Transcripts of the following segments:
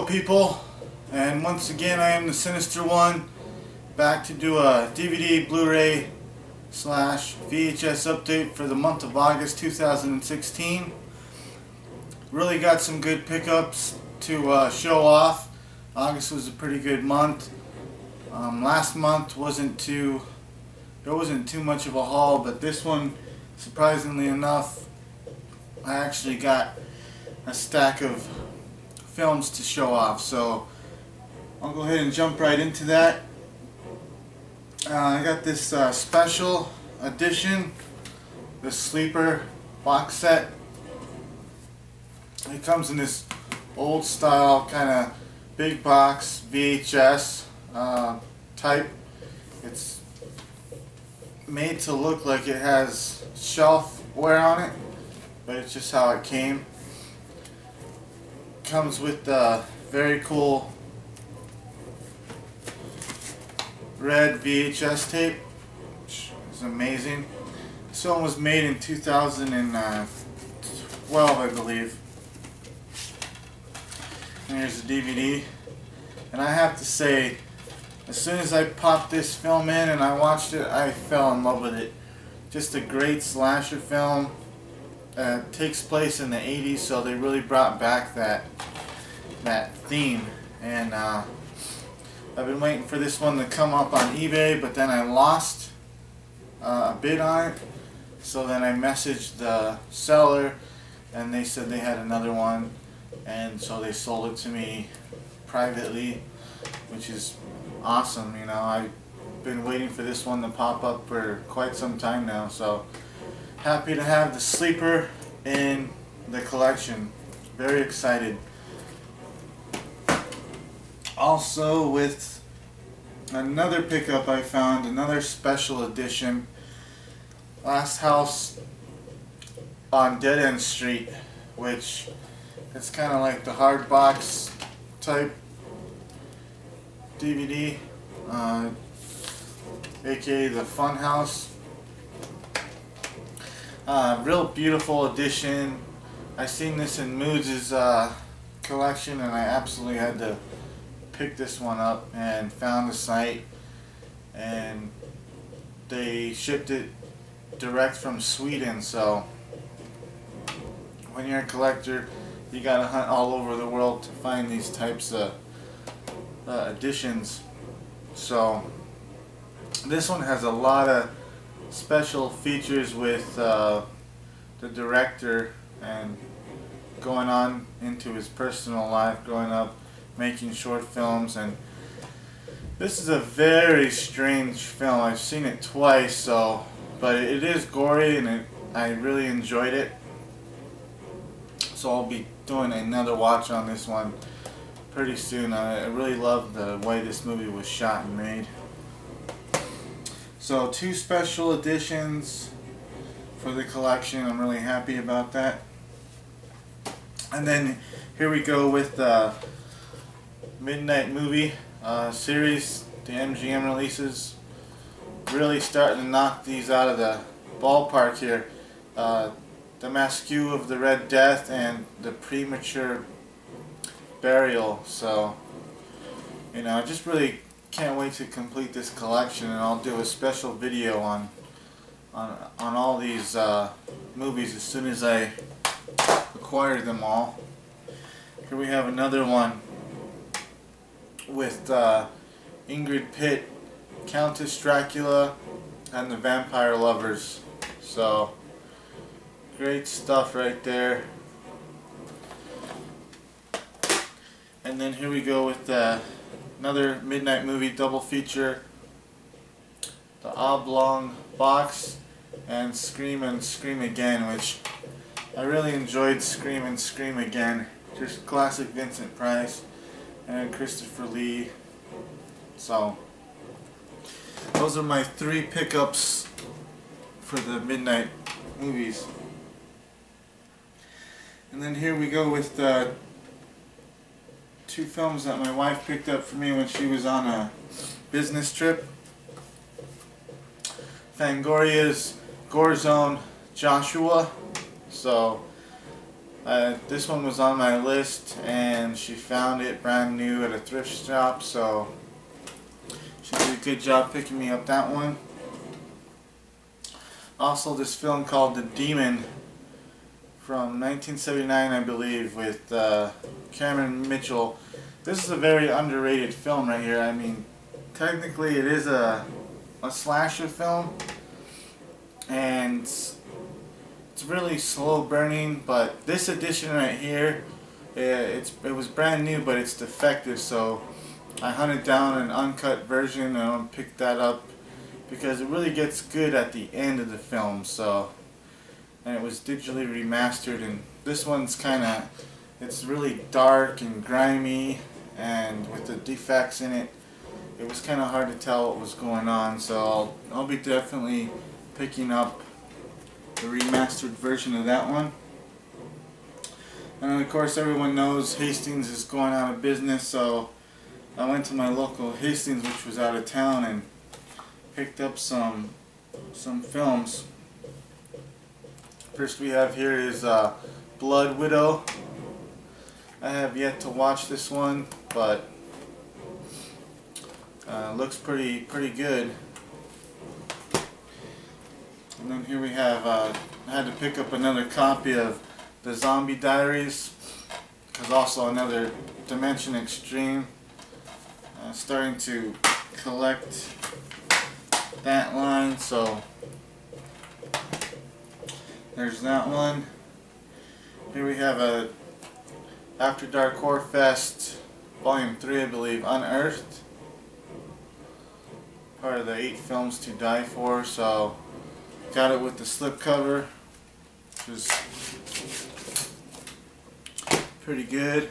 Hello people, and once again I am the Sinister one, back to do a DVD, Blu-Ray / VHS update for the month of August 2016. Really got some good pickups to show off. August was a pretty good month. Last month wasn't too much of a haul, but this one, surprisingly enough, I actually got a stack of films to show off, so I'll go ahead and jump right into that. I got this special edition, the Sleeper box set. It comes in this old style kind of big box VHS type. It's made to look like it has shelf wear on it, but it's just how it came. Comes with very cool red VHS tape, which is amazing. This one was made in 2012, I believe. And here's the DVD. And I have to say, as soon as I popped this film in and I watched it, I fell in love with it. Just a great slasher film. Takes place in the 80s, so they really brought back that theme. And I've been waiting for this one to come up on eBay, but then I lost a bid on it. So then I messaged the seller, and they said they had another one, and so they sold it to me privately, which is awesome. You know, I've been waiting for this one to pop up for quite some time now, so happy to have the Sleeper in the collection. Very excited. Also, with another pickup I found, another special edition, Last House on Dead End Street, which it's kind of like the hard box type DVD, aka the Funhouse. Real beautiful edition. I seen this in Moods' collection, and I absolutely had to pick this one up, and found the site, and they shipped it direct from Sweden. So when you're a collector, you gotta hunt all over the world to find these types of editions. So this one has a lot of special features with the director, and going on into his personal life, growing up making short films. And this is a very strange film. I've seen it twice, but it is gory, and I really enjoyed it. So I'll be doing another watch on this one pretty soon. I really love the way this movie was shot and made. So 2 special editions for the collection. I'm really happy about that. And then here we go with the Midnight Movie series, the MGM releases. Really starting to knock these out of the ballpark here. The Masque of the Red Death and the Premature Burial. So, you know, I just really can't wait to complete this collection, and I'll do a special video on all these movies as soon as I acquire them all. Here we have another one with Ingrid Pitt, Countess Dracula, and the Vampire Lovers. So great stuff right there. And then here we go with another Midnight Movie double feature, the Oblong Box and Scream and Scream Again, which I really enjoyed. Scream and Scream Again, just classic Vincent Price and Christopher Lee. So those are my 3 pickups for the Midnight movies. And then here we go with 2 films that my wife picked up for me when she was on a business trip. Fangoria's Gore Zone Joshua. So This one was on my list, and she found it brand new at a thrift shop, so she did a good job picking me up that one. Also, this film called The Demon from 1979, I believe, with Cameron Mitchell. This is a very underrated film right here. I mean, technically it is a slasher film, and it's really slow burning, but this edition right here, it was brand new, but it's defective, so I hunted down an uncut version and picked that up because it really gets good at the end of the film. So, and it was digitally remastered, and this one's it's really dark and grimy, and with the defects in it, it was kind of hard to tell what was going on. So I'll be definitely picking up the remastered version of that one. And of course, everyone knows Hastings is going out of business, so I went to my local Hastings, which was out of town, and picked up some films. First we have here is Blood Widow. I have yet to watch this one, but looks pretty good. And then here we have, I had to pick up another copy of The Zombie Diaries, because also another Dimension Extreme. Starting to collect that line, so there's that one. Here we have a After Dark Horror Fest Volume 3, I believe, Unearthed. Part of the 8 Films to Die For, so got it with the slipcover, which is pretty good.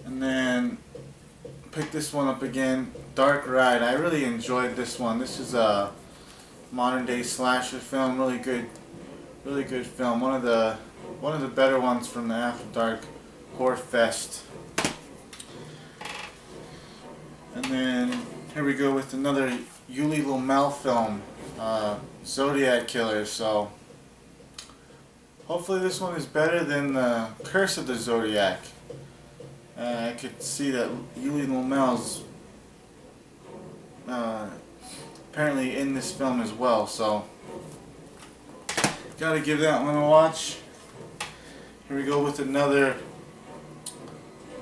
And then picked this one up again, Dark Ride. I really enjoyed this one. This is a modern day slasher film, really good film. One of the better ones from the After Dark Horror Fest. And then here we go with another Yuli Lomel film, Zodiac Killer. So hopefully this one is better than the Curse of the Zodiac. I could see that Yuli Lomel's apparently in this film as well, so gotta give that one a watch. Here we go with another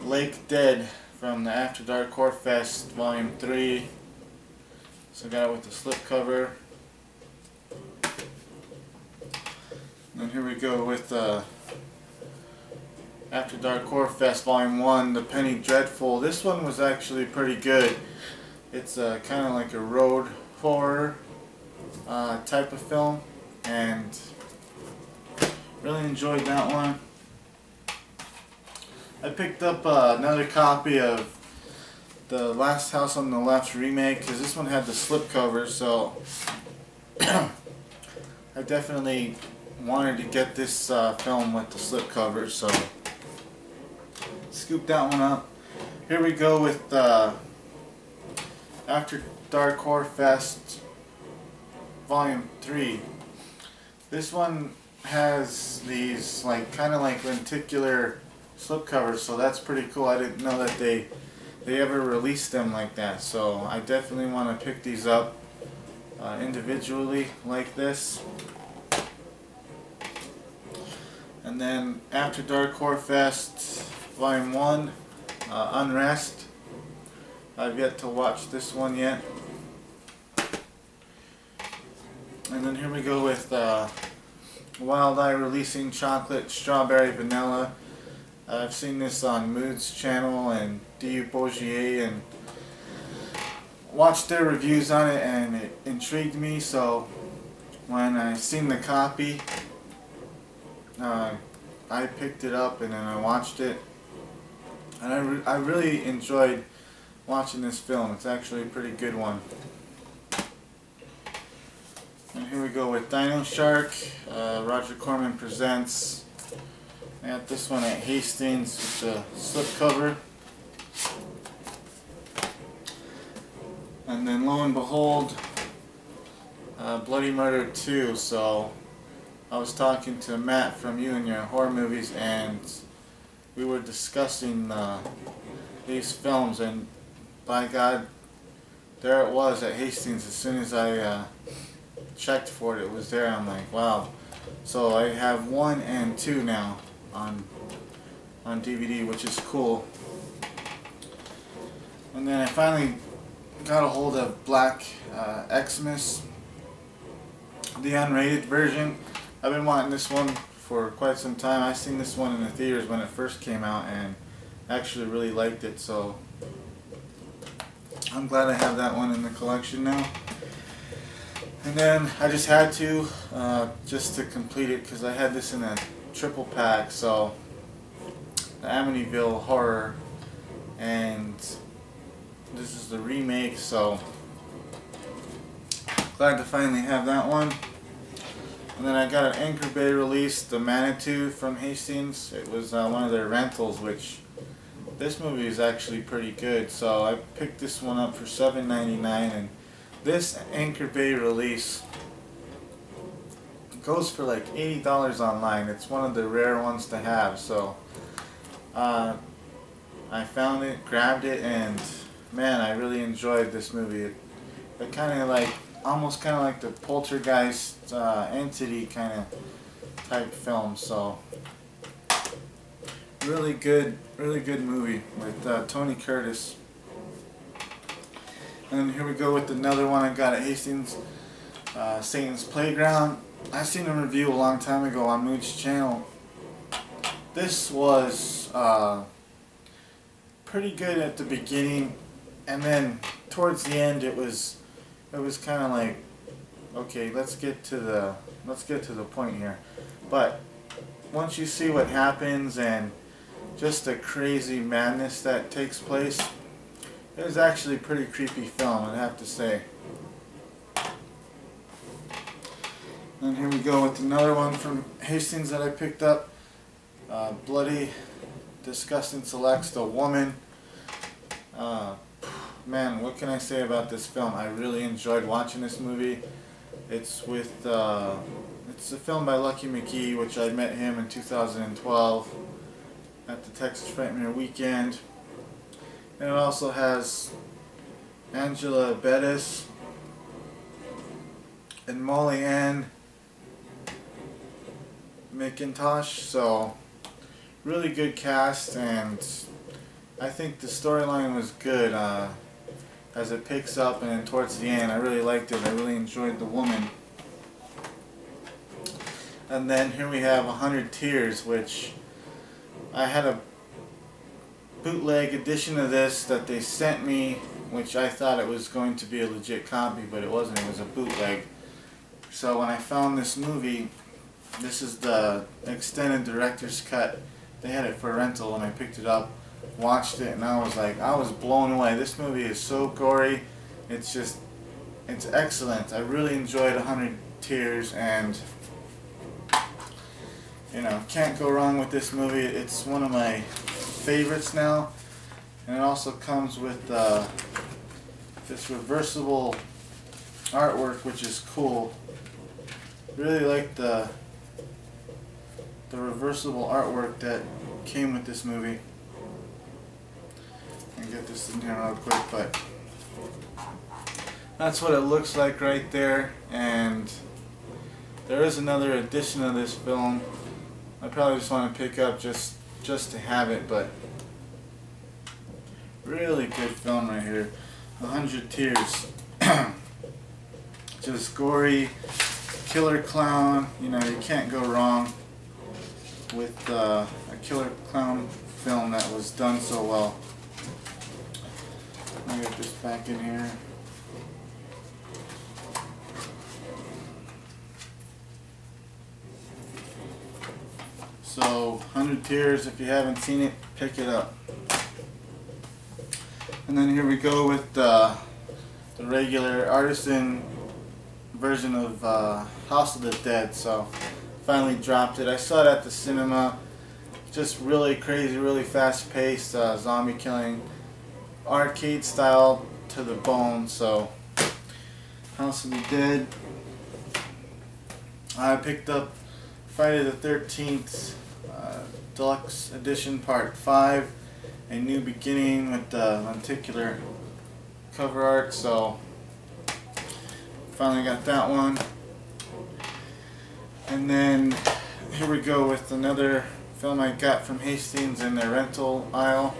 Lake Dead from the After Dark Horror Fest Volume 3. So got it with the slipcover. And then here we go with After Dark Horror Fest Volume 1, The Penny Dreadful. This one was actually pretty good. It's kind of like a road horror type of film, and really enjoyed that one. I picked up another copy of the Last House on the Left remake, because this one had the slipcover, so I definitely wanted to get this film with the slipcover, so scoop that one up. Here we go with After Dark Horror Fest Volume 3. This one has these kind of like lenticular slipcovers, so that's pretty cool. I didn't know that they ever released them like that, so I definitely want to pick these up individually like this. And then After Dark Horror Fest Volume 1, Unrest. I've yet to watch this one yet. And then here we go with Wild Eye releasing Chocolate Strawberry Vanilla. I've seen this on Mood's channel and Du Bourgier, and watched their reviews on it, and it intrigued me, so when I seen the copy, I picked it up and then I watched it, and I really enjoyed watching this film. It's actually a pretty good one. And here we go with Dino Shark, Roger Corman Presents. I got this one at Hastings with the slipcover. And then lo and behold, Bloody Murder 2. So I was talking to Matt from You and Your Horror Movies, and we were discussing these films, and by God, there it was at Hastings. As soon as I checked for it, it was there. I'm like, wow. So I have 1 and 2 now on DVD, which is cool. And then I finally got a hold of Black Xmas, the unrated version. I've been wanting this one for quite some time. I seen this one in the theaters when it first came out and actually really liked it, so I'm glad I have that one in the collection now. And then I just had to, just to complete it, because I had this in a triple pack, so the Amityville Horror, and this is the remake, so glad to finally have that one. And then I got an Anchor Bay release, The Manitou from Hastings. It was one of their rentals, which this movie is actually pretty good, so I picked this one up for $7.99, and this Anchor Bay release goes for like $80 online. It's one of the rare ones to have, so I found it, grabbed it, and man, I really enjoyed this movie. It kind of like, almost kind of like the Poltergeist Entity kind of type film, so really good movie with Tony Curtis. And here we go with another one I got at Hastings, Satan's Playground. I seen a review a long time ago on Mooch's channel. This was pretty good at the beginning, and then towards the end it was kind of like, okay, let's get to the point here. But once you see what happens and just the crazy madness that takes place, it was actually a pretty creepy film, I'd have to say. And here we go with another one from Hastings that I picked up. Bloody Disgusting Selects, The Woman. Man, what can I say about this film? I really enjoyed watching this movie. It's with it's a film by Lucky McGee, which I met him in 2012 at the Texas Frightmare Weekend. And it also has Angela Bettis and Molly Ann McIntosh, so really good cast, and I think the storyline was good as it picks up, and then towards the end I really liked it. I really enjoyed The Woman. And then here we have 100 Tears, which I had a bootleg edition of this that they sent me, which I thought it was going to be a legit copy, but it wasn't. It was a bootleg. So when I found this movie, this is the extended director's cut. They had it for rental, and I picked it up, watched it, and I was blown away. This movie is so gory. It's excellent. I really enjoyed 100 Tears, and you know, can't go wrong with this movie. It's one of my favorites now, and it also comes with this reversible artwork, which is cool. Really like the reversible artwork that came with this movie. Let me get this in here real quick, but that's what it looks like right there. And there is another edition of this film. I probably just want to pick up just to have it, but really good film right here. 100 Tears. Just gory, killer clown. You know, you can't go wrong with a killer clown film that was done so well. Let me get this back in here. So, 100 Tears, if you haven't seen it, pick it up. And then here we go with the regular artisan version of House of the Dead. So, finally dropped it. I saw it at the cinema. Just really crazy, really fast paced, zombie killing, arcade style to the bone. So, House of the Dead. I picked up Friday the 13th Deluxe Edition Part 5, A New Beginning with the lenticular cover art. So finally got that one. And then here we go with another film I got from Hastings in their rental aisle.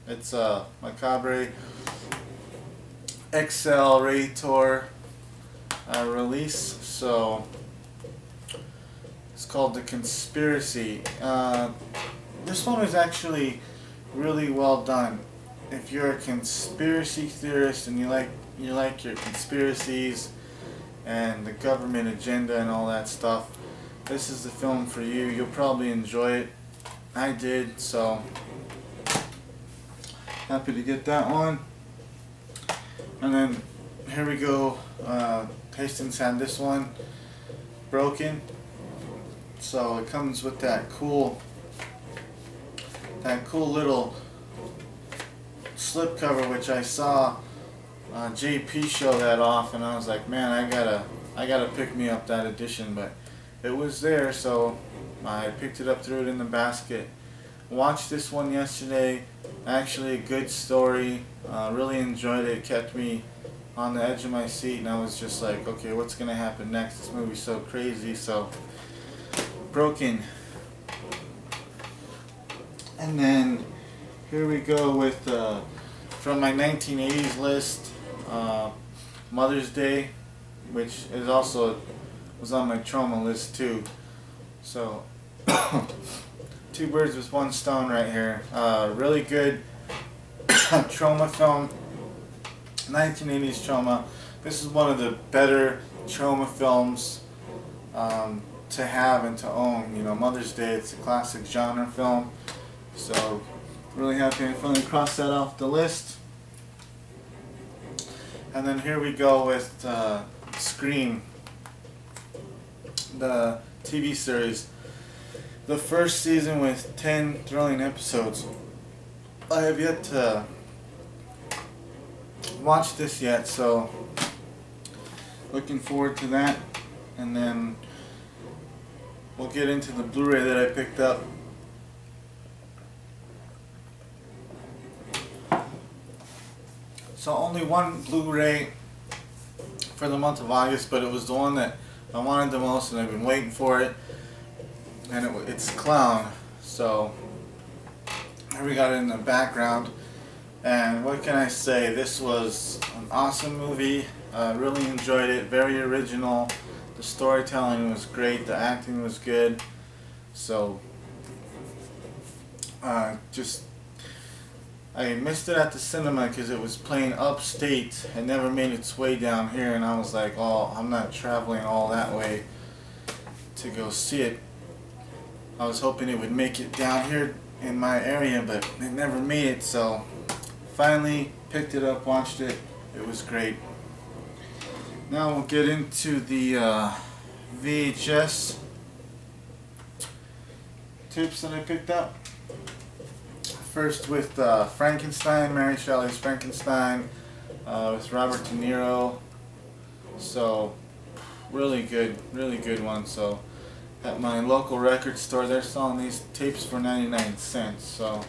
It's a Macabre XL Rator release. So it's called The Conspiracy. This one is actually really well done. If you're a conspiracy theorist and you like your conspiracies and the government agenda and all that stuff, this is the film for you. You'll probably enjoy it. I did, so happy to get that one. And then here we go. Hastings had this one, Broken. So it comes with that cool little slip cover, which I saw JP show that off, and I was like, man, I gotta pick me up that edition. But it was there, so I picked it up, threw it in the basket. Watched this one yesterday. Actually a good story. Really enjoyed it. Kept me on the edge of my seat, and I was just like, okay, what's gonna happen next? This movie's so crazy. So Broken. And then here we go with from my 1980s list, Mother's Day, which is also was on my trauma list too. So two birds with one stone right here. Really good trauma film, 1980s trauma. This is one of the better trauma films to have and to own. You know, Mother's Day, it's a classic genre film. So really happy I finally crossed that off the list. And then here we go with Scream, the TV series. The first season with 10 thrilling episodes. I have yet to watch this yet, so looking forward to that. And then we'll get into the Blu-ray that I picked up. So only one Blu-ray for the month of August, but it was the one that I wanted the most, and I've been waiting for it. And it's Clown. So here we got it in the background. And what can I say? This was an awesome movie. Really enjoyed it. Very original. The storytelling was great. The acting was good. So I missed it at the cinema because it was playing upstate. It never made its way down here, and I was like, oh, I'm not traveling all that way to go see it. I was hoping it would make it down here in my area, but it never made it. So finally picked it up, watched it. It was great. Now we'll get into the VHS tapes that I picked up. First with Frankenstein, Mary Shelley's Frankenstein, with Robert De Niro. So really good one. So at my local record store, they're selling these tapes for 99 cents. So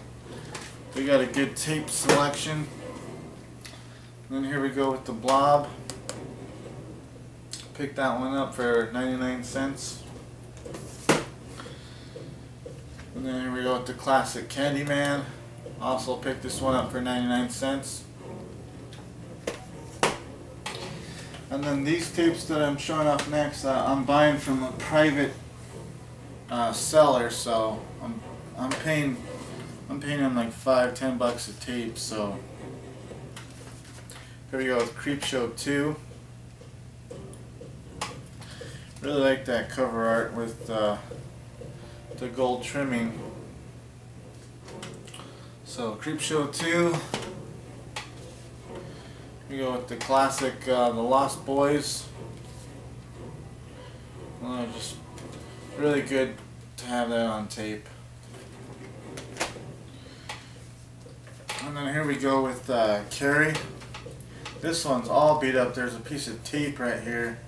we got a good tape selection. And then here we go with the Blob. Picked that one up for 99 cents. And then here we go with the classic Candyman. Also picked this one up for 99 cents. And then these tapes that I'm showing off next, I'm buying from a private seller, so I'm paying them like $5-10 a tape. So here we go with Creepshow 2. Really like that cover art with the gold trimming. So Creepshow 2. We go with the classic The Lost Boys. Just really good to have that on tape. And then here we go with Carrie. This one's all beat up. There's a piece of tape right here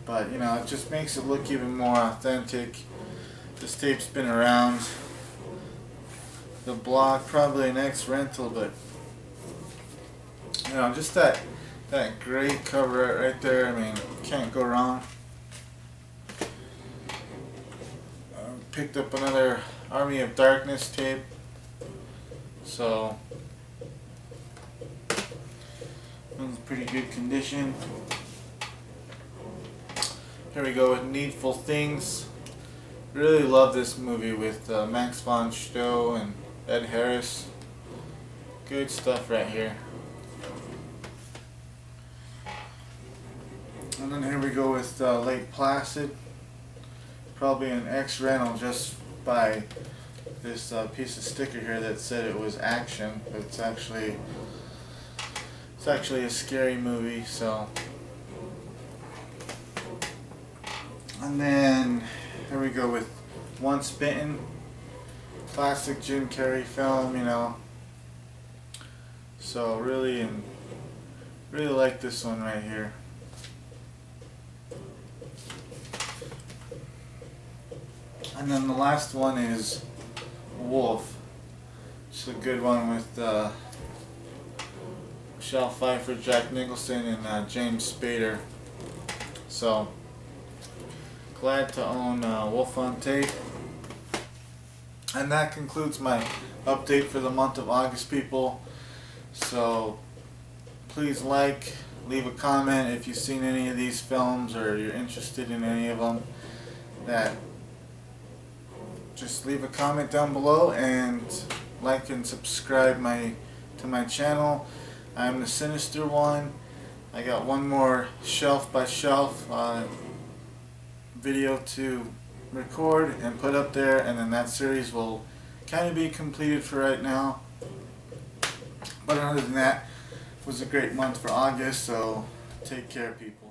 but you know, it just makes it look even more authentic. This tape's been around the block, probably an ex-rental, but you know, just that great cover art right there. I mean, can't go wrong. Picked up another Army of Darkness tape, so it's pretty good condition. Here we go with Needful Things. Really love this movie with Max von Sydow and Ed Harris. Good stuff right here. And then here we go with Lake Placid. Probably an ex-rental just by this piece of sticker here that said it was action, but it's actually a scary movie. So, and then here we go with Once Bitten, classic Jim Carrey film, you know. So really like this one right here. And then the last one is Wolf. It's a good one with Michelle Pfeiffer, Jack Nicholson, and James Spader. So glad to own Wolf on tape. And that concludes my update for the month of August, people. So please leave a comment if you've seen any of these films or you're interested in any of them. Just leave a comment down below and like and subscribe to my channel. I'm the Sinister one. I got one more shelf by shelf video to record and put up there, and then that series will kind of be completed for right now. But other than that, it was a great month for August, so take care, people.